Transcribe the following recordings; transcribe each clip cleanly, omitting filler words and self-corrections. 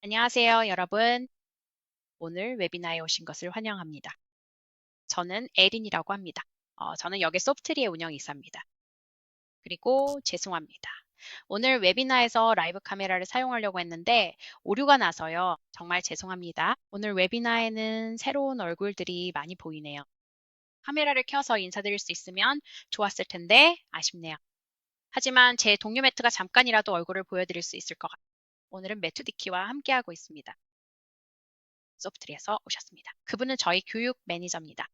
안녕하세요, 여러분. 오늘 웨비나에 오신 것을 환영합니다. 저는 에린이라고 합니다. 저는 여기 소프트리의 운영이사입니다. 그리고 죄송합니다. 오늘 웨비나에서 라이브 카메라를 사용하려고 했는데 오류가 나서요. 정말 죄송합니다. 오늘 웨비나에는 새로운 얼굴들이 많이 보이네요. 카메라를 켜서 인사드릴 수 있으면 좋았을 텐데 아쉽네요. 하지만 제 동료 매트가 잠깐이라도 얼굴을 보여드릴 수 있을 것 같아요. 오늘은 매튜 디키와 함께하고 있습니다. 소프트리에서 오셨습니다. 그분은 저희 교육 매니저입니다.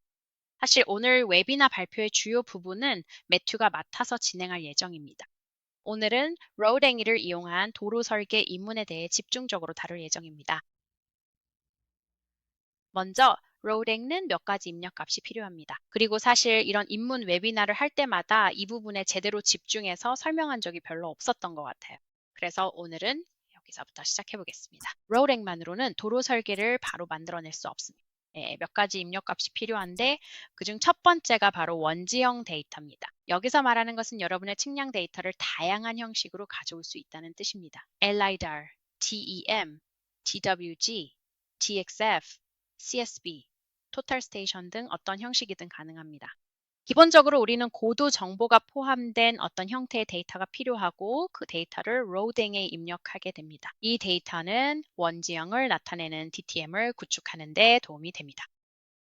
사실 오늘 웨비나 발표의 주요 부분은 매튜가 맡아서 진행할 예정입니다. 오늘은 로댕이를 이용한 도로 설계 입문에 대해 집중적으로 다룰 예정입니다. 먼저 로댕은 몇 가지 입력값이 필요합니다. 그리고 사실 이런 입문 웨비나를 할 때마다 이 부분에 제대로 집중해서 설명한 적이 별로 없었던 것 같아요. 그래서 오늘은 여기서부터 시작해 보겠습니다. 로댕만으로는 도로 설계를 바로 만들어낼 수 없습니다. 몇 가지 입력값이 필요한데 그중 첫 번째가 바로 원지형 데이터입니다. 여기서 말하는 것은 여러분의 측량 데이터를 다양한 형식으로 가져올 수 있다는 뜻입니다. LiDAR, TEM, TWG, TXF, CSV, 토탈 스테이션 등 어떤 형식이든 가능합니다. 기본적으로 우리는 고도 정보가 포함된 어떤 형태의 데이터가 필요하고 그 데이터를 로댕에 입력하게 됩니다. 이 데이터는 원지형을 나타내는 DTM을 구축하는 데 도움이 됩니다.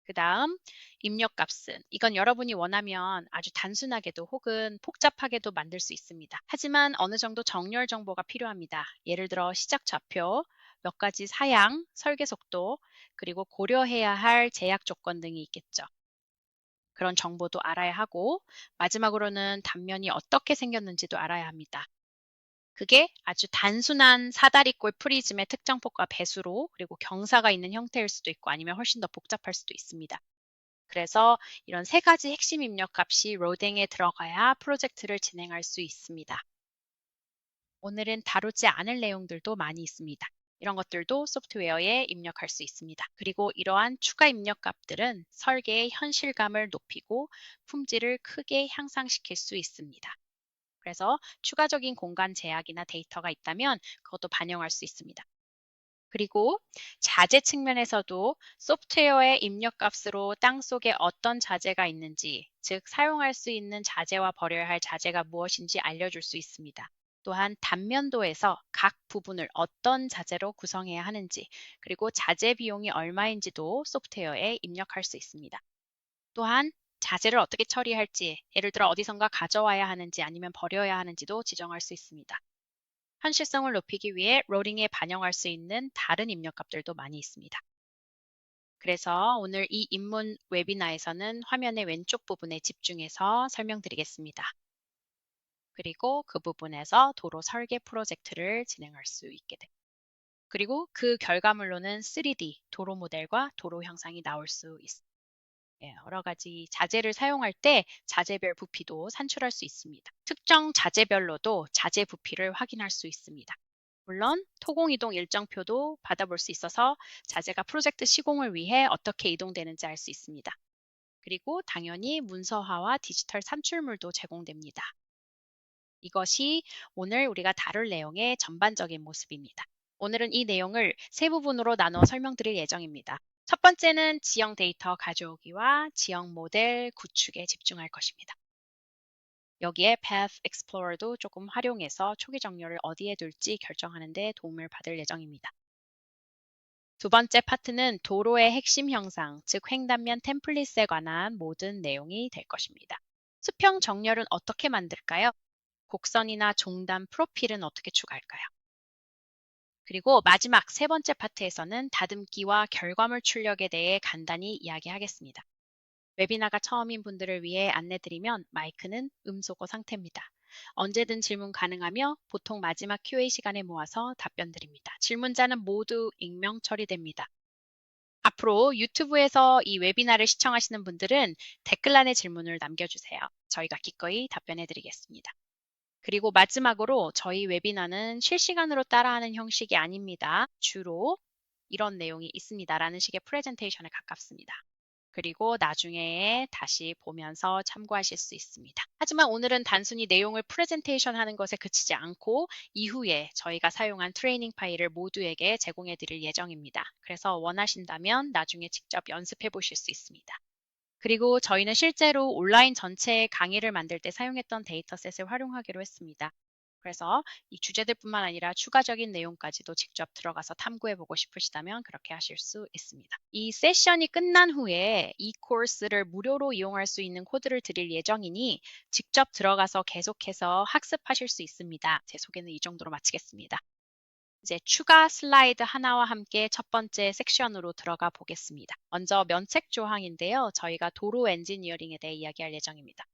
그 다음 입력값은 이건 여러분이 원하면 아주 단순하게도 혹은 복잡하게도 만들 수 있습니다. 하지만 어느 정도 정렬 정보가 필요합니다. 예를 들어 시작 좌표, 몇 가지 사양, 설계 속도, 그리고 고려해야 할 제약 조건 등이 있겠죠. 그런 정보도 알아야 하고 마지막으로는 단면이 어떻게 생겼는지도 알아야 합니다. 그게 아주 단순한 사다리꼴 프리즘의 특정폭과 배수로 그리고 경사가 있는 형태일 수도 있고 아니면 훨씬 더 복잡할 수도 있습니다. 그래서 이런 세 가지 핵심 입력 값이 로댕에 들어가야 프로젝트를 진행할 수 있습니다. 오늘은 다루지 않을 내용들도 많이 있습니다. 이런 것들도 소프트웨어에 입력할 수 있습니다. 그리고 이러한 추가 입력 값들은 설계의 현실감을 높이고 품질을 크게 향상시킬 수 있습니다. 그래서 추가적인 공간 제약이나 데이터가 있다면 그것도 반영할 수 있습니다. 그리고 자재 측면에서도 소프트웨어의 입력값으로 땅속에 어떤 자재가 있는지, 즉 사용할 수 있는 자재와 버려야 할 자재가 무엇인지 알려줄 수 있습니다. 또한 단면도에서 각 부분을 어떤 자재로 구성해야 하는지, 그리고 자재 비용이 얼마인지도 소프트웨어에 입력할 수 있습니다. 또한 자재를 어떻게 처리할지, 예를 들어 어디선가 가져와야 하는지 아니면 버려야 하는지도 지정할 수 있습니다. 현실성을 높이기 위해 로딩에 반영할 수 있는 다른 입력값들도 많이 있습니다. 그래서 오늘 이 입문 웨비나에서는 화면의 왼쪽 부분에 집중해서 설명드리겠습니다. 그리고 그 부분에서 도로 설계 프로젝트를 진행할 수 있게 됩니다. 그리고 그 결과물로는 3D 도로 모델과 도로 형상이 나올 수 있습니다. 여러 가지 자재를 사용할 때 자재별 부피도 산출할 수 있습니다. 특정 자재별로도 자재 부피를 확인할 수 있습니다. 물론 토공이동 일정표도 받아볼 수 있어서 자재가 프로젝트 시공을 위해 어떻게 이동되는지 알 수 있습니다. 그리고 당연히 문서화와 디지털 산출물도 제공됩니다. 이것이 오늘 우리가 다룰 내용의 전반적인 모습입니다. 오늘은 이 내용을 세 부분으로 나누어 설명드릴 예정입니다. 첫 번째는 지형 데이터 가져오기와 지형 모델 구축에 집중할 것입니다. 여기에 Path Explorer도 조금 활용해서 초기 정렬을 어디에 둘지 결정하는 데 도움을 받을 예정입니다. 두 번째 파트는 도로의 핵심 형상, 즉 횡단면 템플릿에 관한 모든 내용이 될 것입니다. 수평 정렬은 어떻게 만들까요? 곡선이나 종단 프로필은 어떻게 추가할까요? 그리고 마지막 세 번째 파트에서는 다듬기와 결과물 출력에 대해 간단히 이야기하겠습니다. 웨비나가 처음인 분들을 위해 안내드리면 마이크는 음소거 상태입니다. 언제든 질문 가능하며 보통 마지막 Q&A 시간에 모아서 답변 드립니다. 질문자는 모두 익명 처리됩니다. 앞으로 유튜브에서 이 웨비나를 시청하시는 분들은 댓글란에 질문을 남겨주세요. 저희가 기꺼이 답변해 드리겠습니다. 그리고 마지막으로 저희 웨비나는 실시간으로 따라하는 형식이 아닙니다. 주로 이런 내용이 있습니다라는 식의 프레젠테이션에 가깝습니다. 그리고 나중에 다시 보면서 참고하실 수 있습니다. 하지만 오늘은 단순히 내용을 프레젠테이션 하는 것에 그치지 않고 이후에 저희가 사용한 트레이닝 파일을 모두에게 제공해 드릴 예정입니다. 그래서 원하신다면 나중에 직접 연습해 보실 수 있습니다. 그리고 저희는 실제로 온라인 전체 강의를 만들 때 사용했던 데이터셋을 활용하기로 했습니다. 그래서 이 주제들뿐만 아니라 추가적인 내용까지도 직접 들어가서 탐구해보고 싶으시다면 그렇게 하실 수 있습니다. 이 세션이 끝난 후에 이 코र्스를 무료로 이용할 수 있는 코드를 드릴 예정이니 직접 들어가서 계속해서 학습하실 수 있습니다. 제 소개는 이 정도로 마치겠습니다. 이제 추가 슬라이드 하나와 함께 첫 번째 섹션으로 들어가 보겠습니다. 먼저 면책 조항인데요. 저희가 도로 엔지니어링에 대해 이야기할 예정입니다.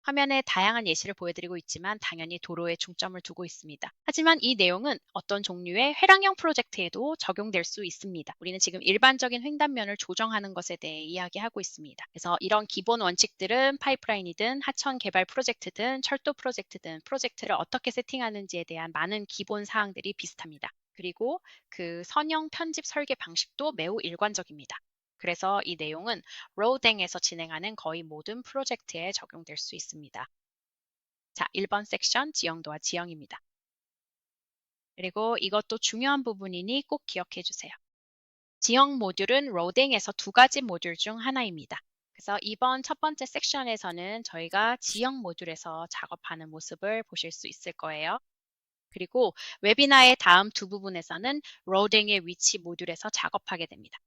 화면에 다양한 예시를 보여드리고 있지만 당연히 도로에 중점을 두고 있습니다. 하지만 이 내용은 어떤 종류의 회랑형 프로젝트에도 적용될 수 있습니다. 우리는 지금 일반적인 횡단면을 조정하는 것에 대해 이야기하고 있습니다. 그래서 이런 기본 원칙들은 파이프라인이든 하천 개발 프로젝트든 철도 프로젝트든 프로젝트를 어떻게 세팅하는지에 대한 많은 기본 사항들이 비슷합니다. 그리고 그 선형 편집 설계 방식도 매우 일관적입니다. 그래서 이 내용은 로댕에서 진행하는 거의 모든 프로젝트에 적용될 수 있습니다. 자, 1번 섹션 지형도와 지형입니다. 그리고 이것도 중요한 부분이니 꼭 기억해 주세요. 지형 모듈은 로댕에서 두 가지 모듈 중 하나입니다. 그래서 이번 첫 번째 섹션에서는 저희가 지형 모듈에서 작업하는 모습을 보실 수 있을 거예요. 그리고 웨비나의 다음 두 부분에서는 로댕의 위치 모듈에서 작업하게 됩니다.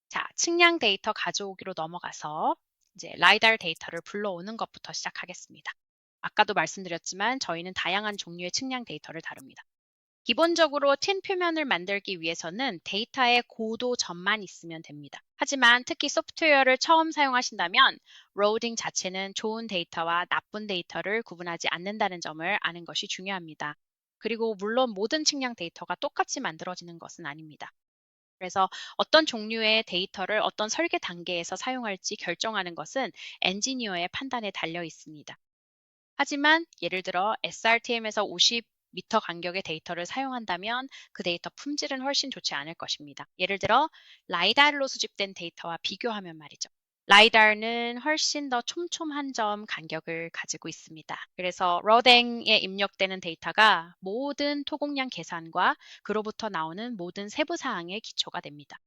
자, 측량 데이터 가져오기로 넘어가서 이제 라이달 데이터를 불러오는 것부터 시작하겠습니다. 아까도 말씀드렸지만 저희는 다양한 종류의 측량 데이터를 다룹니다. 기본적으로 틴 표면을 만들기 위해서는 데이터의 고도 점만 있으면 됩니다. 하지만 특히 소프트웨어를 처음 사용하신다면 로딩 자체는 좋은 데이터와 나쁜 데이터를 구분하지 않는다는 점을 아는 것이 중요합니다. 그리고 물론 모든 측량 데이터가 똑같이 만들어지는 것은 아닙니다. 그래서 어떤 종류의 데이터를 어떤 설계 단계에서 사용할지 결정하는 것은 엔지니어의 판단에 달려 있습니다. 하지만 예를 들어 SRTM에서 50m 간격의 데이터를 사용한다면 그 데이터 품질은 훨씬 좋지 않을 것입니다. 예를 들어 라이다르로 수집된 데이터와 비교하면 말이죠. 라이다르는 훨씬 더 촘촘한 점 간격을 가지고 있습니다. 그래서 러댕에 입력되는 데이터가 모든 토공량 계산과 그로부터 나오는 모든 세부 사항의 기초가 됩니다.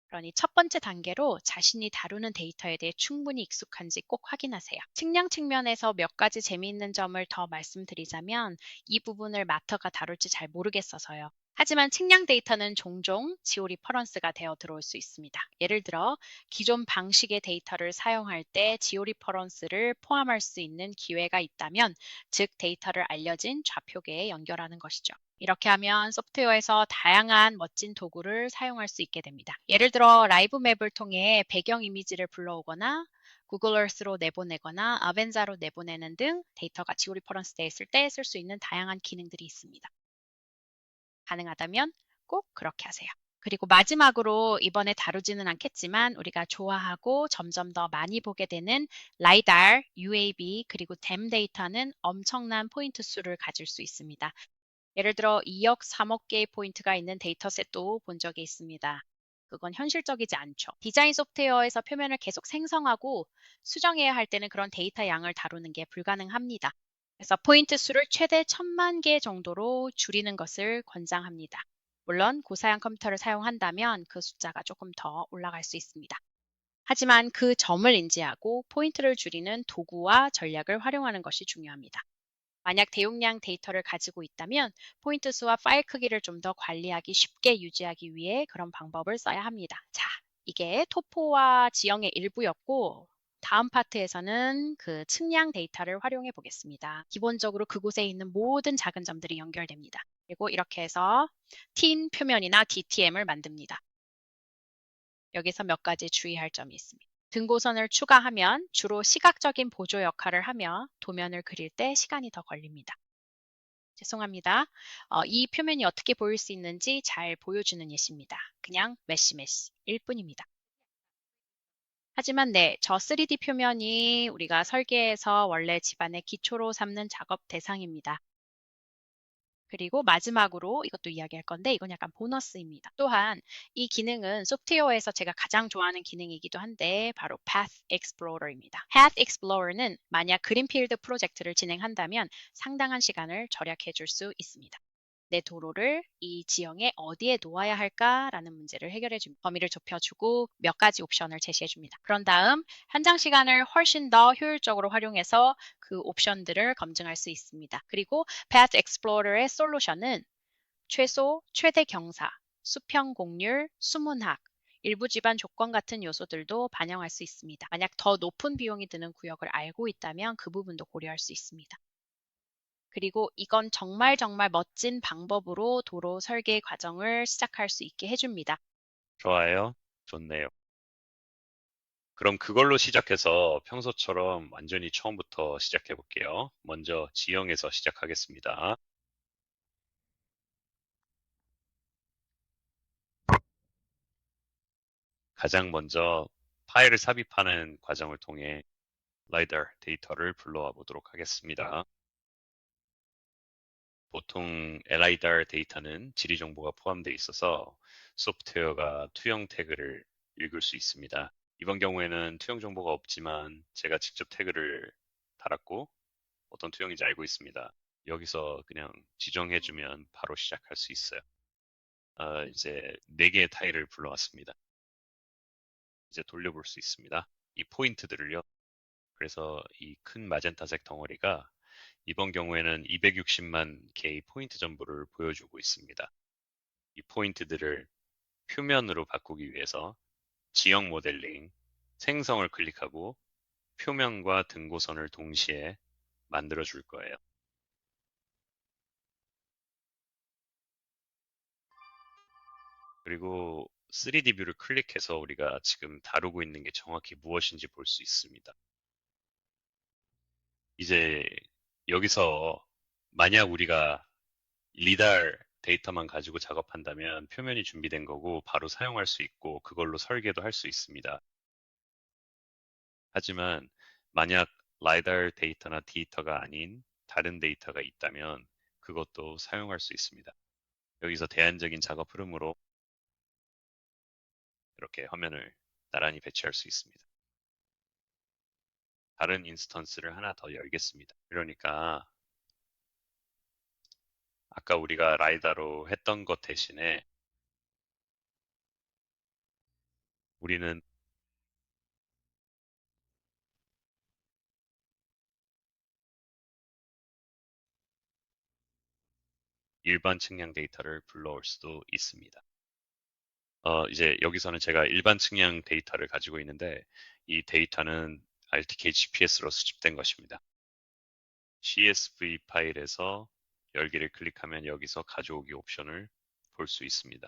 그러니 첫 번째 단계로 자신이 다루는 데이터에 대해 충분히 익숙한지 꼭 확인하세요. 측량 측면에서 몇 가지 재미있는 점을 더 말씀드리자면 이 부분을 마터가 다룰지 잘 모르겠어서요. 하지만 측량 데이터는 종종 지오 리퍼런스가 되어 들어올 수 있습니다. 예를 들어 기존 방식의 데이터를 사용할 때 지오 리퍼런스를 포함할 수 있는 기회가 있다면 즉 데이터를 알려진 좌표계에 연결하는 것이죠. 이렇게 하면 소프트웨어에서 다양한 멋진 도구를 사용할 수 있게 됩니다. 예를 들어 라이브 맵을 통해 배경 이미지를 불러오거나 구글 얼스로 내보내거나 아벤자로 내보내는 등 데이터가 지오 리퍼런스 되어 있을 때 쓸 수 있는 다양한 기능들이 있습니다. 가능하다면 꼭 그렇게 하세요. 그리고 마지막으로 이번에 다루지는 않겠지만 우리가 좋아하고 점점 더 많이 보게 되는 라이달, UAV 그리고 댐 데이터는 엄청난 포인트 수를 가질 수 있습니다. 예를 들어 2억, 3억 개의 포인트가 있는 데이터셋도 본 적이 있습니다. 그건 현실적이지 않죠. 디자인 소프트웨어에서 표면을 계속 생성하고 수정해야 할 때는 그런 데이터 양을 다루는 게 불가능합니다. 그래서 포인트 수를 최대 1000만 개 정도로 줄이는 것을 권장합니다. 물론 고사양 컴퓨터를 사용한다면 그 숫자가 조금 더 올라갈 수 있습니다. 하지만 그 점을 인지하고 포인트를 줄이는 도구와 전략을 활용하는 것이 중요합니다. 만약 대용량 데이터를 가지고 있다면 포인트 수와 파일 크기를 좀 더 관리하기 쉽게 유지하기 위해 그런 방법을 써야 합니다. 자, 이게 토포와 지형의 일부였고 다음 파트에서는 그 측량 데이터를 활용해 보겠습니다. 기본적으로 그곳에 있는 모든 작은 점들이 연결됩니다. 그리고 이렇게 해서 틴 표면이나 DTM을 만듭니다. 여기서 몇 가지 주의할 점이 있습니다. 등고선을 추가하면 주로 시각적인 보조 역할을 하며 도면을 그릴 때 시간이 더 걸립니다. 죄송합니다. 이 표면이 어떻게 보일 수 있는지 잘 보여주는 예시입니다. 그냥 메시일 뿐입니다. 하지만 네, 저 3D 표면이 우리가 설계에서 원래 집안의 기초로 삼는 작업 대상입니다. 그리고 마지막으로 이것도 이야기할 건데 이건 약간 보너스입니다. 또한 이 기능은 소프트웨어에서 제가 가장 좋아하는 기능이기도 한데 바로 Path Explorer입니다. Path Explorer는 만약 그린필드 프로젝트를 진행한다면 상당한 시간을 절약해 줄 수 있습니다. 내 도로를 이 지형에 어디에 놓아야 할까라는 문제를 해결해 줍니다. 범위를 좁혀주고 몇 가지 옵션을 제시해 줍니다. 그런 다음 현장 시간을 훨씬 더 효율적으로 활용해서 그 옵션들을 검증할 수 있습니다. 그리고 Path Explorer의 솔루션은 최소, 최대 경사, 수평 공률, 수문학, 일부 지반 조건 같은 요소들도 반영할 수 있습니다. 만약 더 높은 비용이 드는 구역을 알고 있다면 그 부분도 고려할 수 있습니다. 그리고 이건 정말 멋진 방법으로 도로 설계 과정을 시작할 수 있게 해줍니다. 좋아요. 좋네요. 그럼 그걸로 시작해서 평소처럼 완전히 처음부터 시작해 볼게요. 먼저 지형에서 시작하겠습니다. 가장 먼저 파일을 삽입하는 과정을 통해 LiDAR 데이터를 불러와 보도록 하겠습니다. 보통 LiDAR 데이터는 지리 정보가 포함되어 있어서 소프트웨어가 투영 태그를 읽을 수 있습니다. 이번 경우에는 투영 정보가 없지만 제가 직접 태그를 달았고 어떤 투영인지 알고 있습니다. 여기서 그냥 지정해주면 바로 시작할 수 있어요. 이제 4개의 타일을 불러왔습니다. 이제 돌려볼 수 있습니다. 이 포인트들을요. 그래서 이 큰 마젠타색 덩어리가 이번 경우에는 260만 개의 포인트 정보를 보여주고 있습니다. 이 포인트들을 표면으로 바꾸기 위해서 지형 모델링, 생성을 클릭하고 표면과 등고선을 동시에 만들어 줄 거예요. 그리고 3D 뷰를 클릭해서 우리가 지금 다루고 있는 게 정확히 무엇인지 볼 수 있습니다. 이제 여기서 만약 우리가 리달 데이터만 가지고 작업한다면 표면이 준비된 거고 바로 사용할 수 있고 그걸로 설계도 할 수 있습니다. 하지만 만약 라이달 데이터나 데이터가 아닌 다른 데이터가 있다면 그것도 사용할 수 있습니다. 여기서 대안적인 작업 흐름으로 이렇게 화면을 나란히 배치할 수 있습니다. 다른 인스턴스를 하나 더 열겠습니다. 그러니까 아까 우리가 라이다로 했던 것 대신에 우리는 일반 측량 데이터를 불러올 수도 있습니다. 이제 여기서는 제가 일반 측량 데이터를 가지고 있는데 이 데이터는 RTK GPS로 수집된 것입니다. CSV 파일에서 열기를 클릭하면 여기서 가져오기 옵션을 볼 수 있습니다.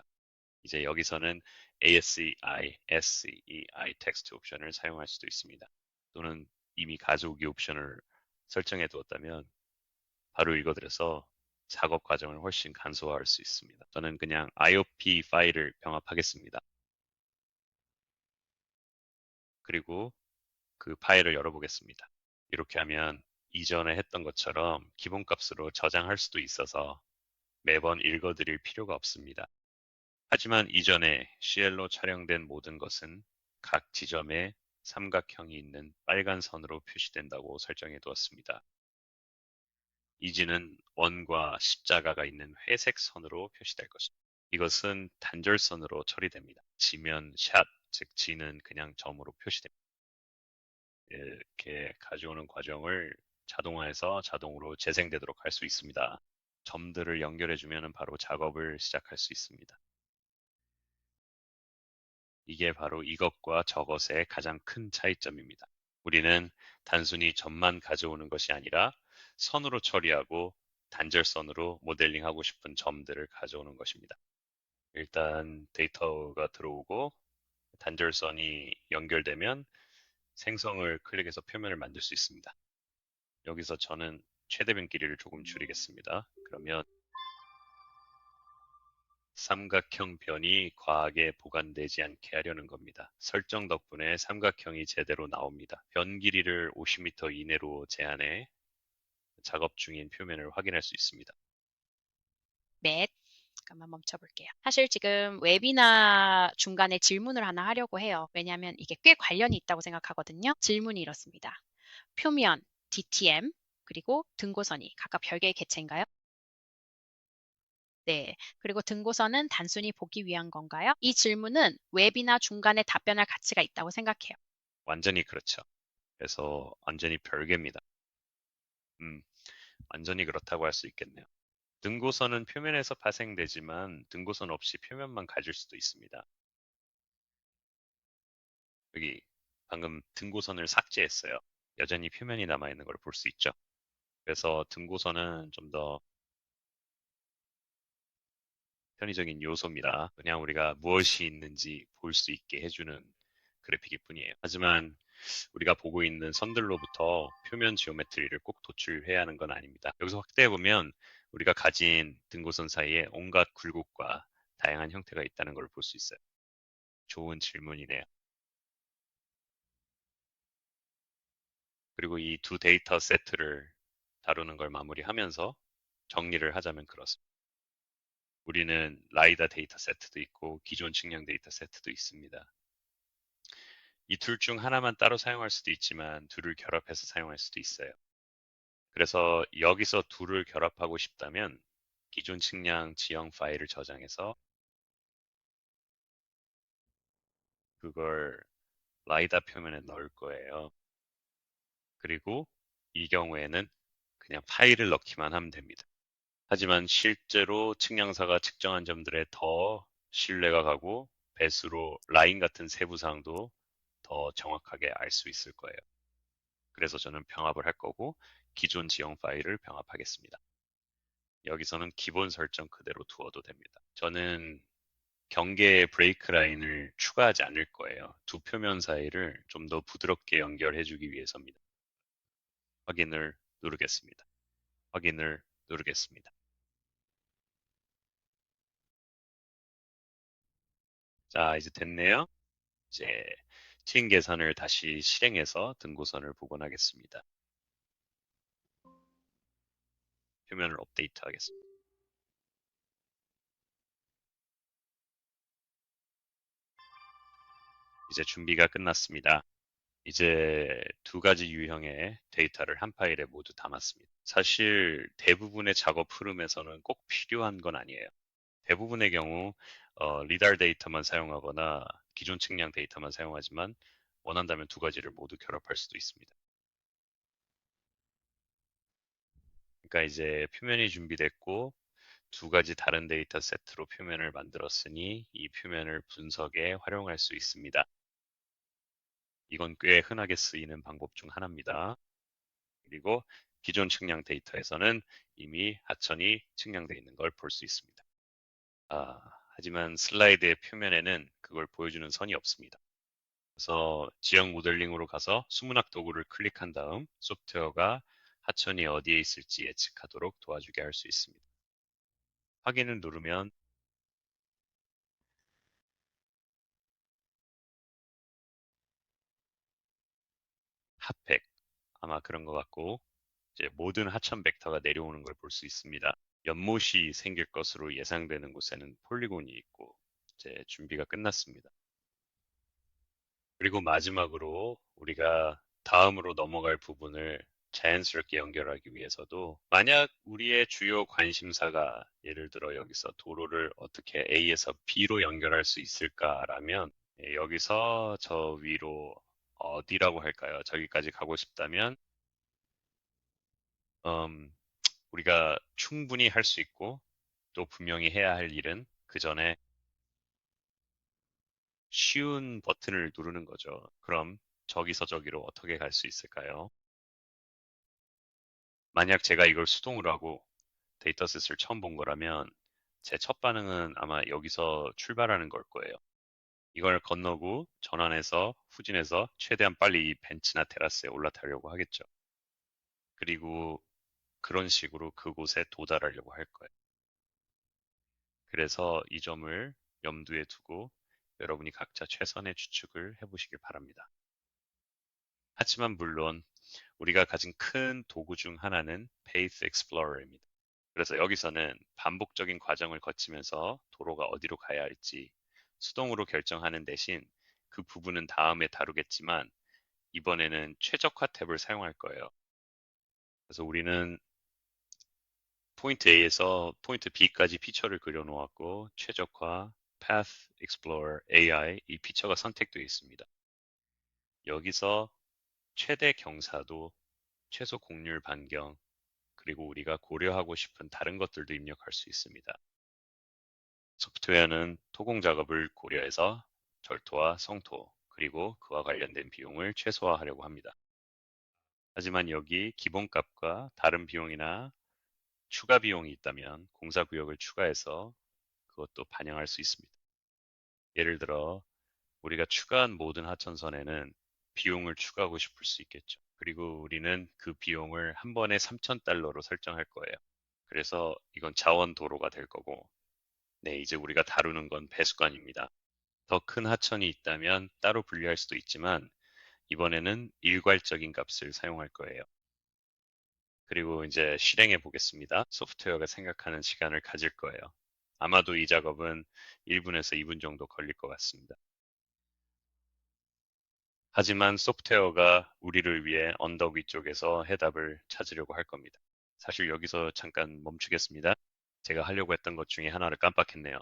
이제 여기서는 ASCII, SCEI 텍스트 옵션을 사용할 수도 있습니다. 또는 이미 가져오기 옵션을 설정해 두었다면 바로 읽어드려서 작업 과정을 훨씬 간소화할 수 있습니다. 저는 그냥 IOP 파일을 병합하겠습니다. 그리고 그 파일을 열어보겠습니다. 이렇게 하면 이전에 했던 것처럼 기본값으로 저장할 수도 있어서 매번 읽어드릴 필요가 없습니다. 하지만 이전에 CL로 촬영된 모든 것은 각 지점에 삼각형이 있는 빨간 선으로 표시된다고 설정해 두었습니다. 이지는 원과 십자가가 있는 회색 선으로 표시될 것입니다. 이것은 단절선으로 처리됩니다. 지면 샷, 즉 지는 그냥 점으로 표시됩니다. 이렇게 가져오는 과정을 자동화해서 자동으로 재생되도록 할 수 있습니다. 점들을 연결해주면 바로 작업을 시작할 수 있습니다. 이게 바로 이것과 저것의 가장 큰 차이점입니다. 우리는 단순히 점만 가져오는 것이 아니라 선으로 처리하고 단절선으로 모델링하고 싶은 점들을 가져오는 것입니다. 일단 데이터가 들어오고 단절선이 연결되면 생성을 클릭해서 표면을 만들 수 있습니다. 여기서 저는 최대변 길이를 조금 줄이겠습니다. 그러면 삼각형 변이 과하게 보관되지 않게 하려는 겁니다. 설정 덕분에 삼각형이 제대로 나옵니다. 변 길이를 50m 이내로 제한해 작업 중인 표면을 확인할 수 있습니다. 맷. 잠깐만 멈춰볼게요. 사실 지금 웨비나 중간에 질문을 하나 하려고 해요. 왜냐하면 이게 꽤 관련이 있다고 생각하거든요. 질문이 이렇습니다. 표면, DTM, 그리고 등고선이 각각 별개의 개체인가요? 네. 그리고 등고선은 단순히 보기 위한 건가요? 이 질문은 웹이나 중간에 답변할 가치가 있다고 생각해요. 완전히 그렇죠. 그래서 완전히 별개입니다. 음, 완전히 그렇다고 할 수 있겠네요. 등고선은 표면에서 파생되지만 등고선 없이 표면만 가질 수도 있습니다. 여기 방금 등고선을 삭제했어요. 여전히 표면이 남아있는 걸 볼 수 있죠. 그래서 등고선은 좀 더 편의적인 요소입니다. 그냥 우리가 무엇이 있는지 볼 수 있게 해주는 그래픽일 뿐이에요. 하지만 우리가 보고 있는 선들로부터 표면 지오메트리를 꼭 도출해야 하는 건 아닙니다. 여기서 확대해보면 우리가 가진 등고선 사이에 온갖 굴곡과 다양한 형태가 있다는 걸 볼 수 있어요. 좋은 질문이네요. 그리고 이 두 데이터 세트를 다루는 걸 마무리하면서 정리를 하자면 그렇습니다. 우리는 라이다 데이터 세트도 있고 기존 측량 데이터 세트도 있습니다. 이 둘 중 하나만 따로 사용할 수도 있지만 둘을 결합해서 사용할 수도 있어요. 그래서 여기서 둘을 결합하고 싶다면 기존 측량 지형 파일을 저장해서 그걸 라이다 표면에 넣을 거예요. 그리고 이 경우에는 그냥 파일을 넣기만 하면 됩니다. 하지만 실제로 측량사가 측정한 점들에 더 신뢰가 가고 배수로 라인 같은 세부 사항도 더 정확하게 알 수 있을 거예요. 그래서 저는 병합을 할 거고 기존 지형 파일을 병합하겠습니다. 여기서는 기본 설정 그대로 두어도 됩니다. 저는 경계 브레이크 라인을 추가하지 않을 거예요. 두 표면 사이를 좀 더 부드럽게 연결해 주기 위해서입니다. 확인을 누르겠습니다. 확인을 누르겠습니다. 자, 이제 됐네요. 이제 트임 계산을 다시 실행해서 등고선을 복원하겠습니다. 표면을 업데이트하겠습니다. 이제 준비가 끝났습니다. 이제 두 가지 유형의 데이터를 한 파일에 모두 담았습니다. 사실 대부분의 작업 흐름에서는 꼭 필요한 건 아니에요. 대부분의 경우 리달 데이터만 사용하거나 기존 측량 데이터만 사용하지만 원한다면 두 가지를 모두 결합할 수도 있습니다. 그러니까 이제 표면이 준비됐고 두 가지 다른 데이터 세트로 표면을 만들었으니 이 표면을 분석에 활용할 수 있습니다. 이건 꽤 흔하게 쓰이는 방법 중 하나입니다. 그리고 기존 측량 데이터에서는 이미 하천이 측량되어 있는 걸 볼 수 있습니다. 아, 하지만 슬라이드의 표면에는 그걸 보여주는 선이 없습니다. 그래서 지형 모델링으로 가서 수문학 도구를 클릭한 다음 소프트웨어가 하천이 어디에 있을지 예측하도록 도와주게 할 수 있습니다. 확인을 누르면 핫팩, 아마 그런 것 같고 이제 모든 하천 벡터가 내려오는 걸 볼 수 있습니다. 연못이 생길 것으로 예상되는 곳에는 폴리곤이 있고 이제 준비가 끝났습니다. 그리고 마지막으로 우리가 다음으로 넘어갈 부분을 자연스럽게 연결하기 위해서도 만약 우리의 주요 관심사가 예를 들어 여기서 도로를 어떻게 A에서 B로 연결할 수 있을까라면 여기서 저 위로 어디라고 할까요? 저기까지 가고 싶다면 음, 우리가 충분히 할 수 있고 또 분명히 해야 할 일은 그 전에 쉬운 버튼을 누르는 거죠. 그럼 저기서 저기로 어떻게 갈 수 있을까요? 만약 제가 이걸 수동으로 하고 데이터셋을 처음 본 거라면 제 첫 반응은 아마 여기서 출발하는 걸 거예요. 이걸 건너고 전환해서 후진해서 최대한 빨리 이 벤치나 테라스에 올라타려고 하겠죠. 그리고 그런 식으로 그곳에 도달하려고 할 거예요. 그래서 이 점을 염두에 두고 여러분이 각자 최선의 추측을 해보시길 바랍니다. 하지만 물론 우리가 가진 큰 도구 중 하나는 Path Explorer입니다. 그래서 여기서는 반복적인 과정을 거치면서 도로가 어디로 가야 할지 수동으로 결정하는 대신 그 부분은 다음에 다루겠지만 이번에는 최적화 탭을 사용할 거예요. 그래서 우리는 포인트 A에서 포인트 B까지 피처를 그려 놓았고 최적화, Path Explorer, AI 이 피처가 선택되어 있습니다. 여기서 최대 경사도, 최소 곡률 반경, 그리고 우리가 고려하고 싶은 다른 것들도 입력할 수 있습니다. 소프트웨어는 토공 작업을 고려해서 절토와 성토, 그리고 그와 관련된 비용을 최소화하려고 합니다. 하지만 여기 기본값과 다른 비용이나 추가 비용이 있다면 공사 구역을 추가해서 그것도 반영할 수 있습니다. 예를 들어 우리가 추가한 모든 하천선에는 비용을 추가하고 싶을 수 있겠죠. 그리고 우리는 그 비용을 한 번에 $3,000로 설정할 거예요. 그래서 이건 자원 도로가 될 거고, 네, 이제 우리가 다루는 건 배수관입니다. 더 큰 하천이 있다면 따로 분리할 수도 있지만 이번에는 일괄적인 값을 사용할 거예요. 그리고 이제 실행해 보겠습니다. 소프트웨어가 생각하는 시간을 가질 거예요. 아마도 이 작업은 1분에서 2분 정도 걸릴 것 같습니다. 하지만 소프트웨어가 우리를 위해 언덕 위쪽에서 해답을 찾으려고 할 겁니다. 사실 여기서 잠깐 멈추겠습니다. 제가 하려고 했던 것 중에 하나를 깜빡했네요.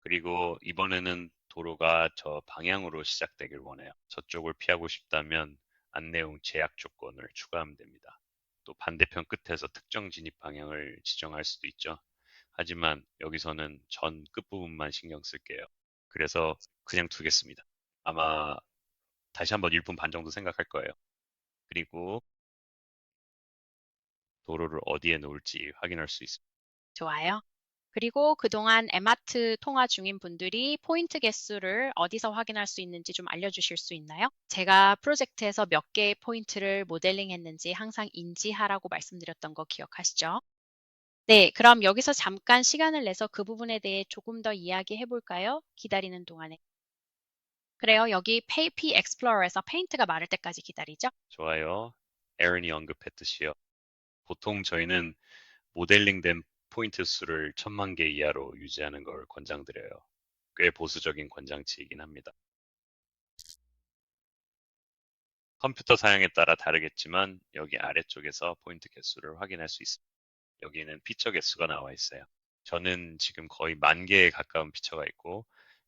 그리고 이번에는 도로가 저 방향으로 시작되길 원해요. 저쪽을 피하고 싶다면 안내용 제약 조건을 추가하면 됩니다. 또 반대편 끝에서 특정 진입 방향을 지정할 수도 있죠. 하지만 여기서는 전 끝부분만 신경 쓸게요. 그래서 그냥 두겠습니다. 아마 다시 한번 1분 반 정도 생각할 거예요. 그리고 도로를 어디에 놓을지 확인할 수 있습니다. 좋아요. 그리고 그동안 에마트 통화 중인 분들이 포인트 개수를 어디서 확인할 수 있는지 좀 알려주실 수 있나요? 제가 프로젝트에서 몇 개의 포인트를 모델링 했는지 항상 인지하라고 말씀드렸던 거 기억하시죠? 네, 그럼 여기서 잠깐 시간을 내서 그 부분에 대해 조금 더 이야기해 볼까요? 기다리는 동안에. 그래요. 여기 페이피 엑스플로러에서 페인트가 마를 때까지 기다리죠? 좋아요. 에런이 언급했듯이요. 보통 저희는 모델링된 포인트 수를 1,000만 개 이하로 유지하는 걸 권장드려요. 꽤 보수적인 권장치이긴 합니다. 컴퓨터 사양에 따라 다르겠지만 여기 아래쪽에서 포인트 개수를 확인할 수 있습니다. 여기는 피처 개수가 나와 있어요. 저는 지금 거의 10,000개에 가까운 피처가 있고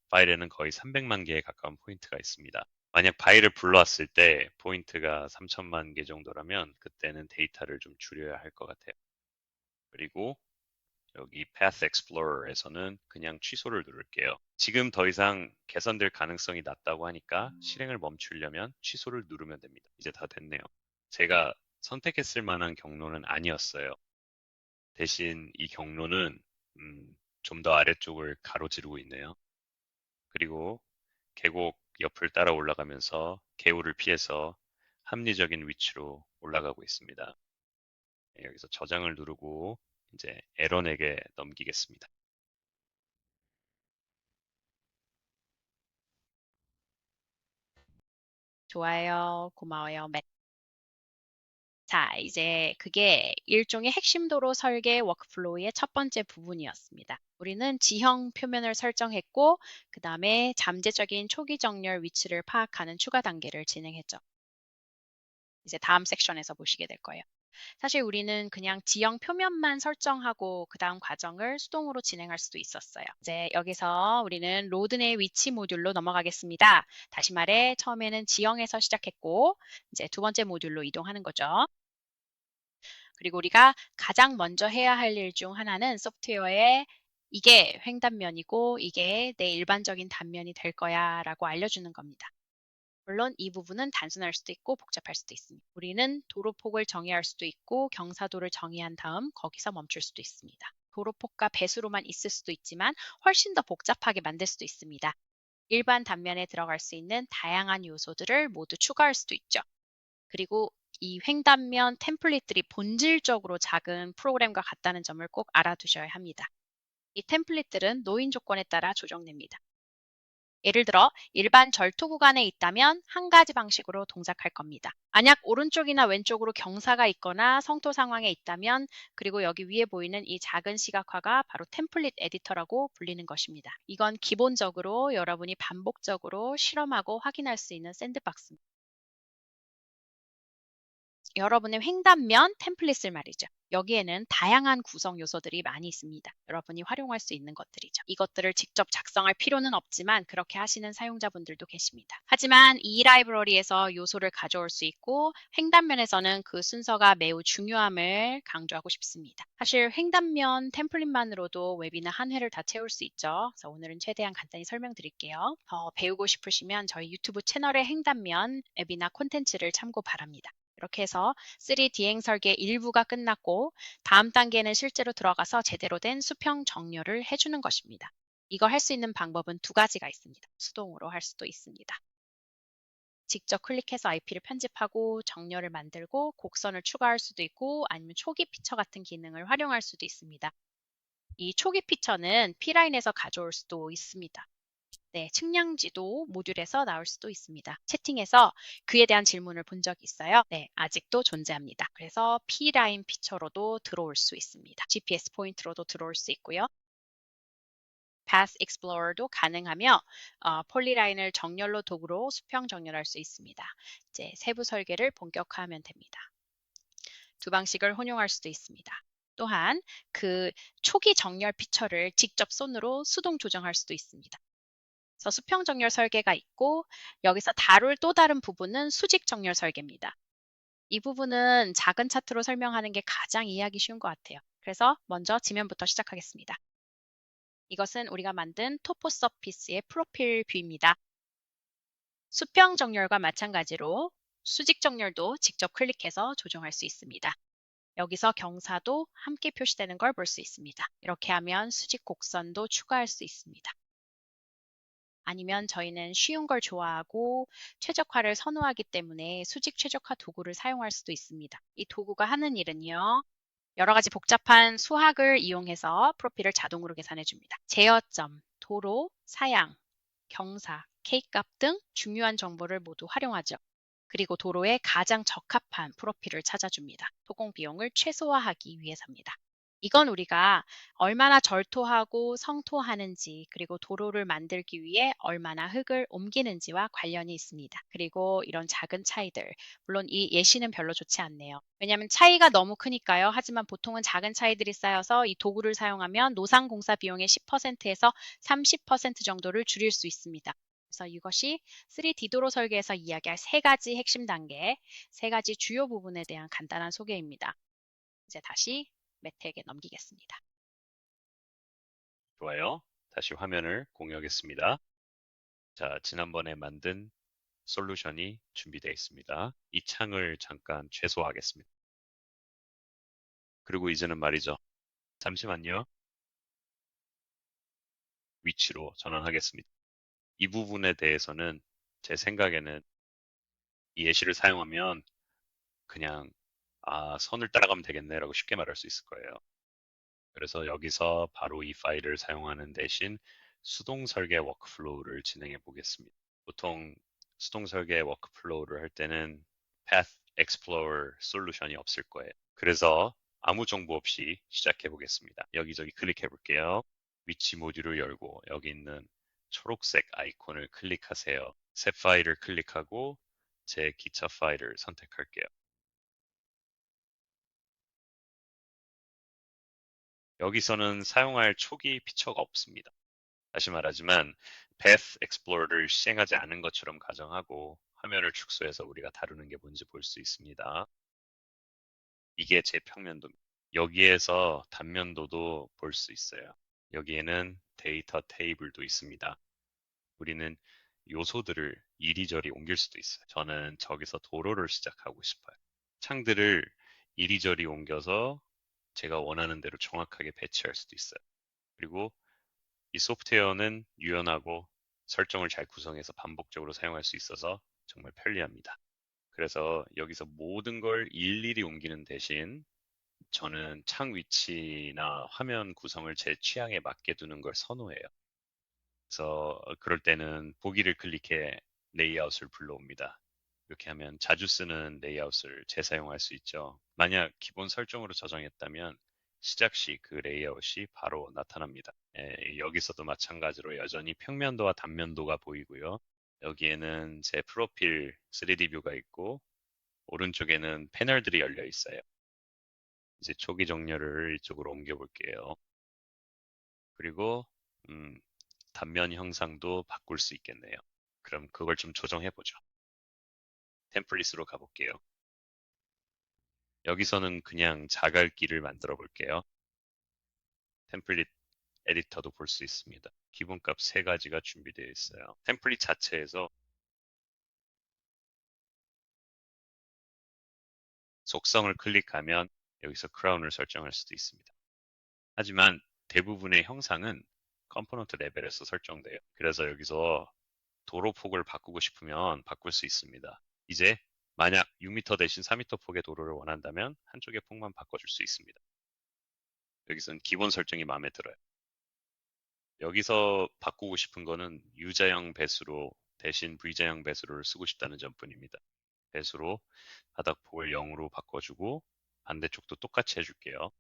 파일에는 거의 300만 개에 가까운 포인트가 있습니다. 만약 파일을 불러왔을 때 포인트가 3천만 개 정도라면 그때는 데이터를 좀 줄여야 할 것 같아요. 그리고 여기 Path Explorer에서는 그냥 취소를 누를게요. 지금 더 이상 개선될 가능성이 낮다고 하니까 실행을 멈추려면 취소를 누르면 됩니다. 이제 다 됐네요. 제가 선택했을 만한 경로는 아니었어요. 대신 이 경로는 좀 더 아래쪽을 가로지르고 있네요. 그리고 계곡 옆을 따라 올라가면서 개울을 피해서 합리적인 위치로 올라가고 있습니다. 네, 여기서 저장을 누르고 이제 에런에게 넘기겠습니다. 좋아요. 고마워요. 자, 이제 그게 일종의 핵심 도로 설계 워크플로우의 첫 번째 부분이었습니다. 우리는 지형 표면을 설정했고, 그 다음에 잠재적인 초기 정렬 위치를 파악하는 추가 단계를 진행했죠. 이제 다음 섹션에서 보시게 될 거예요. 사실 우리는 그냥 지형 표면만 설정하고 그 다음 과정을 수동으로 진행할 수도 있었어요. 이제 여기서 우리는 로드의 위치 모듈로 넘어가겠습니다. 다시 말해 처음에는 지형에서 시작했고 이제 두 번째 모듈로 이동하는 거죠. 그리고 우리가 가장 먼저 해야 할 일 중 하나는 소프트웨어에 이게 횡단면이고 이게 내 일반적인 단면이 될 거야 라고 알려주는 겁니다. 물론 이 부분은 단순할 수도 있고 복잡할 수도 있습니다. 우리는 도로폭을 정의할 수도 있고 경사도를 정의한 다음 거기서 멈출 수도 있습니다. 도로폭과 배수로만 있을 수도 있지만 훨씬 더 복잡하게 만들 수도 있습니다. 일반 단면에 들어갈 수 있는 다양한 요소들을 모두 추가할 수도 있죠. 그리고 이 횡단면 템플릿들이 본질적으로 작은 프로그램과 같다는 점을 꼭 알아두셔야 합니다. 이 템플릿들은 노인 조건에 따라 조정됩니다. 예를 들어 일반 절토 구간에 있다면 한 가지 방식으로 동작할 겁니다. 만약 오른쪽이나 왼쪽으로 경사가 있거나 성토 상황에 있다면 그리고 여기 위에 보이는 이 작은 시각화가 바로 템플릿 에디터라고 불리는 것입니다. 이건 기본적으로 여러분이 반복적으로 실험하고 확인할 수 있는 샌드박스입니다. 여러분의 횡단면 템플릿을 말이죠. 여기에는 다양한 구성 요소들이 많이 있습니다. 여러분이 활용할 수 있는 것들이죠. 이것들을 직접 작성할 필요는 없지만 그렇게 하시는 사용자분들도 계십니다. 하지만 이 라이브러리에서 요소를 가져올 수 있고 횡단면에서는 그 순서가 매우 중요함을 강조하고 싶습니다. 사실 횡단면 템플릿만으로도 웨비나 한 회를 다 채울 수 있죠. 그래서 오늘은 최대한 간단히 설명드릴게요. 더 배우고 싶으시면 저희 유튜브 채널의 횡단면 웨비나 콘텐츠를 참고 바랍니다. 이렇게 해서 3D행 설계 일부가 끝났고 다음 단계는 실제로 들어가서 제대로 된 수평 정렬을 해주는 것입니다. 이걸 할 수 있는 방법은 두 가지가 있습니다. 수동으로 할 수도 있습니다. 직접 클릭해서 IP를 편집하고 정렬을 만들고 곡선을 추가할 수도 있고 아니면 초기 피처 같은 기능을 활용할 수도 있습니다. 이 초기 피처는 P라인에서 가져올 수도 있습니다. 네, 측량지도 모듈에서 나올 수도 있습니다. 채팅에서 그에 대한 질문을 본 적이 있어요. 네, 아직도 존재합니다. 그래서 P라인 피처로도 들어올 수 있습니다. GPS 포인트로도 들어올 수 있고요. Path Explorer도 가능하며 폴리라인을 정렬로 도구로 수평 정렬할 수 있습니다. 이제 세부 설계를 본격화하면 됩니다. 두 방식을 혼용할 수도 있습니다. 또한 그 초기 정렬 피처를 직접 손으로 수동 조정할 수도 있습니다. 그래서 수평 정렬 설계가 있고 여기서 다룰 또 다른 부분은 수직 정렬 설계입니다. 이 부분은 작은 차트로 설명하는 게 가장 이해하기 쉬운 것 같아요. 그래서 먼저 지면부터 시작하겠습니다. 이것은 우리가 만든 토포 서피스의 프로필 뷰입니다. 수평 정렬과 마찬가지로 수직 정렬도 직접 클릭해서 조정할 수 있습니다. 여기서 경사도 함께 표시되는 걸 볼 수 있습니다. 이렇게 하면 수직 곡선도 추가할 수 있습니다. 아니면 저희는 쉬운 걸 좋아하고 최적화를 선호하기 때문에 수직 최적화 도구를 사용할 수도 있습니다. 이 도구가 하는 일은요. 여러 가지 복잡한 수학을 이용해서 프로필을 자동으로 계산해 줍니다. 제어점, 도로, 사양, 경사, K값 등 중요한 정보를 모두 활용하죠. 그리고 도로에 가장 적합한 프로필을 찾아줍니다. 토공 비용을 최소화하기 위해서입니다. 이건 우리가 얼마나 절토하고 성토하는지 그리고 도로를 만들기 위해 얼마나 흙을 옮기는지와 관련이 있습니다. 그리고 이런 작은 차이들, 물론 이 예시는 별로 좋지 않네요. 왜냐하면 차이가 너무 크니까요. 하지만 보통은 작은 차이들이 쌓여서 이 도구를 사용하면 노상공사 비용의 10%에서 30% 정도를 줄일 수 있습니다. 그래서 이것이 3D 도로 설계에서 이야기할 세 가지 핵심 단계, 세 가지 주요 부분에 대한 간단한 소개입니다. 이제 다시 매트에게 넘기겠습니다. 좋아요. 다시 화면을 공유하겠습니다. 자, 지난번에 만든 솔루션이 준비되어 있습니다. 이 창을 잠깐 최소화하겠습니다. 그리고 이제는 말이죠. 잠시만요. 위치로 전환하겠습니다. 이 부분에 대해서는 제 생각에는 이 예시를 사용하면 그냥 선을 따라가면 되겠네라고 쉽게 말할 수 있을 거예요. 그래서 여기서 바로 이 파일을 사용하는 대신 수동 설계 워크플로우를 진행해 보겠습니다. 보통 수동 설계 워크플로우를 할 때는 Path Explorer 솔루션이 없을 거예요. 그래서 아무 정보 없이 시작해 보겠습니다. 여기저기 클릭해 볼게요. 위치 모듈을 열고 여기 있는 초록색 아이콘을 클릭하세요. 새 파일을 클릭하고 제 기차 파일을 선택할게요. 여기서는 사용할 초기 피처가 없습니다. 다시 말하지만 Path Explorer를 시행하지 않은 것처럼 가정하고 화면을 축소해서 우리가 다루는 게 뭔지 볼 수 있습니다. 이게 제 평면도입니다. 여기에서 단면도도 볼 수 있어요. 여기에는 데이터 테이블도 있습니다. 우리는 요소들을 이리저리 옮길 수도 있어요. 저는 저기서 도로를 시작하고 싶어요. 창들을 이리저리 옮겨서 제가 원하는 대로 정확하게 배치할 수도 있어요. 그리고 이 소프트웨어는 유연하고 설정을 잘 구성해서 반복적으로 사용할 수 있어서 정말 편리합니다. 그래서 여기서 모든 걸 일일이 옮기는 대신 저는 창 위치나 화면 구성을 제 취향에 맞게 두는 걸 선호해요. 그래서 그럴 때는 보기를 클릭해 레이아웃을 불러옵니다. 이렇게 하면 자주 쓰는 레이아웃을 재사용할 수 있죠. 만약 기본 설정으로 저장했다면 시작 시 그 레이아웃이 바로 나타납니다. 여기서도 마찬가지로 여전히 평면도와 단면도가 보이고요. 여기에는 제 프로필 3D 뷰가 있고 오른쪽에는 패널들이 열려 있어요. 이제 초기 정렬을 이쪽으로 옮겨 볼게요. 그리고 단면 형상도 바꿀 수 있겠네요. 그럼 그걸 좀 조정해 보죠. 템플릿으로 가볼게요. 여기서는 그냥 자갈기를 만들어 볼게요. 템플릿 에디터도 볼 수 있습니다. 기본값 3가지가 준비되어 있어요. 템플릿 자체에서 속성을 클릭하면 여기서 크라운을 설정할 수도 있습니다. 하지만 대부분의 형상은 컴포넌트 레벨에서 설정돼요. 그래서 여기서 도로 폭을 바꾸고 싶으면 바꿀 수 있습니다. 이제 만약 6m 대신 4m 폭의 도로를 원한다면 한쪽의 폭만 바꿔줄 수 있습니다. 여기서는 기본 설정이 마음에 들어요. 여기서 바꾸고 싶은 거는 U자형 배수로 대신 V자형 배수로를 쓰고 싶다는 점뿐입니다. 배수로 바닥폭을 0으로 바꿔주고 반대쪽도 똑같이 해줄게요.